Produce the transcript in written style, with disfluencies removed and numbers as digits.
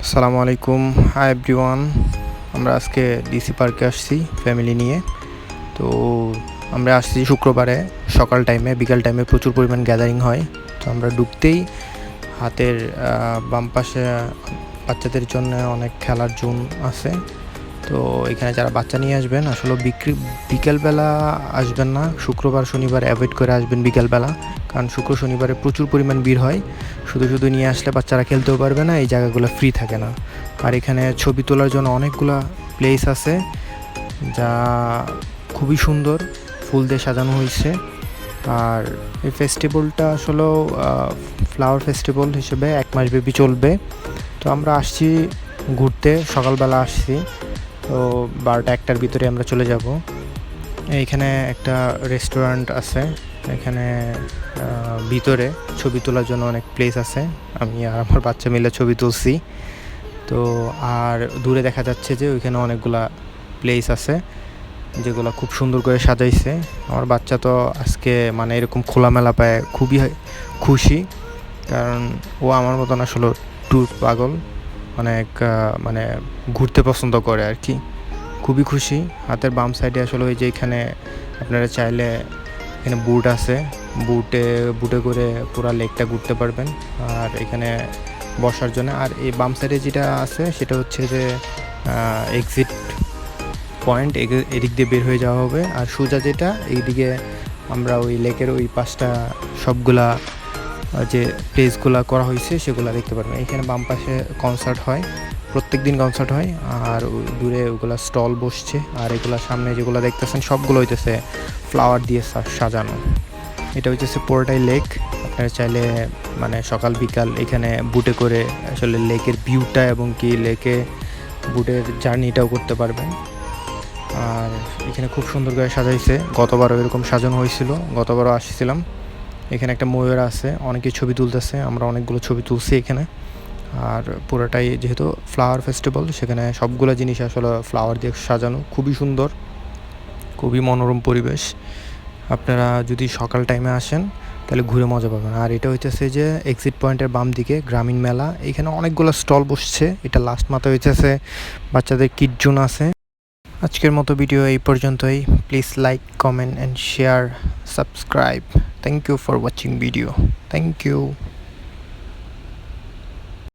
আসসালামু আলাইকুম, hi everyone. আমরা আজকে ডিসি পার্কে আসছি ফ্যামিলি নিয়ে। তো আমরা আসছি শুক্রবারে সকাল টাইমে, বিকাল টাইমে প্রচুর পরিমাণ গ্যাদারিং হয়। তো আমরা ঢুকতেই হাতের বাম পাশে বাচ্চাদের জন্য অনেক খেলার জোন আছে। তো এখানে যারা বাচ্চা নিয়ে আসবেন আসলে বিকেলবেলা আসবেন না, শুক্রবার শনিবার অ্যাভয়েড করে আসবেন বিকেলবেলা, কারণ শুক্র শনিবারে প্রচুর পরিমাণ ভিড় হয়। শুধু শুধু নিয়ে আসলে বাচ্চারা খেলতেও পারবে না, এই জায়গাগুলো ফ্রি থাকে না। আর এখানে ছবি তোলার জন্য অনেকগুলো প্লেস আছে যা খুবই সুন্দর, ফুল দিয়ে সাজানো হয়েছে। আর এই ফেস্টিভ্যালটা আসলেও ফ্লাওয়ার ফেস্টিভ্যাল হিসেবে 1 মাস ব্যাপী চলবে। তো আমরা আসছি ঘুরতে, সকালবেলা আসছি। তো 12টা-1টার ভিতরে আমরা চলে যাব। এইখানে একটা রেস্টুরেন্ট আছে, এখানে ভিতরে ছবি তোলার জন্য অনেক প্লেস আছে। আমি আর আমার বাচ্চা মিলে ছবি তুলছি। তো আর দূরে দেখা যাচ্ছে যে ওইখানে অনেকগুলা প্লেস আছে যেগুলো খুব সুন্দর করে সাজাইছে। আমার বাচ্চা তো আজকে মানে এরকম খোলামেলা পায় খুবই খুশি, কারণ ও আমার মতন আসলে ট্যুর পাগল, অনেক মানে ঘুরতে পছন্দ করে আর কি। খুবই খুশি। হাতের বাম সাইডে আসলে ওই যে এখানে আপনারা চাইলে এখানে বুট আছে, বুটে করে পুরা লেকটা ঘুরতে পারবেন। আর এখানে বসার জন্য, আর এই বাম সাইডে যেটা আছে সেটা হচ্ছে যে এক্সিট পয়েন্ট, এদিক দিয়ে বের হয়ে যাওয়া হবে। আর সোজা যেটা এইদিকে আমরা ওই লেকের ওই পাশটা সবগুলা যে প্লেসগুলো করা হয়েছে সেগুলো দেখতে পারবেন। এখানে বাম পাশে কনসার্ট হয়, প্রত্যেক দিন কনসার্ট হয়। আর দূরে ওগুলো স্টল বসছে। আর এগুলো সামনে যেগুলো দেখতেছেন সবগুলো হইতেছে ফ্লাওয়ার দিয়ে সাজানো। এটা হইতেছে পুরোটাই লেক। আপনারা চাইলে মানে সকাল বিকাল এখানে বুটে করে আসলে লেকের ভিউটা এবং কি লেকে বুটের জার্নিটাও করতে পারবেন। আর এখানে খুব সুন্দর করে সাজাইছে, গতবারও এরকম সাজানো হয়েছিল, গতবারও আসছিলাম। এখানে একটা ময়ূর আছে, অনেকে ছবি তুলতেছে, আমরা অনেকগুলো ছবি তুলছি এখানে। আর পুরোটাই যেহেতু ফ্লাওয়ার ফেস্টিভ্যাল, সেখানে সবগুলো জিনিস আসলে ফ্লাওয়ার দিয়ে সাজানো, খুবই সুন্দর, খুবই মনোরম পরিবেশ। আপনারা যদি সকাল টাইমে আসেন তাহলে ঘুরে মজা পাবেন। আর এটা হইতেছে যে এক্সিট পয়েন্টের বাম দিকে গ্রামীণ মেলা, এখানে অনেকগুলো স্টল বসছে। এটা লাস্ট মাথা হইতেছে বাচ্চাদের কিড জোন আছে। আজকের মতো ভিডিও এই পর্যন্তই। Please like, comment and share, subscribe. Thank you for watching video. Thank you.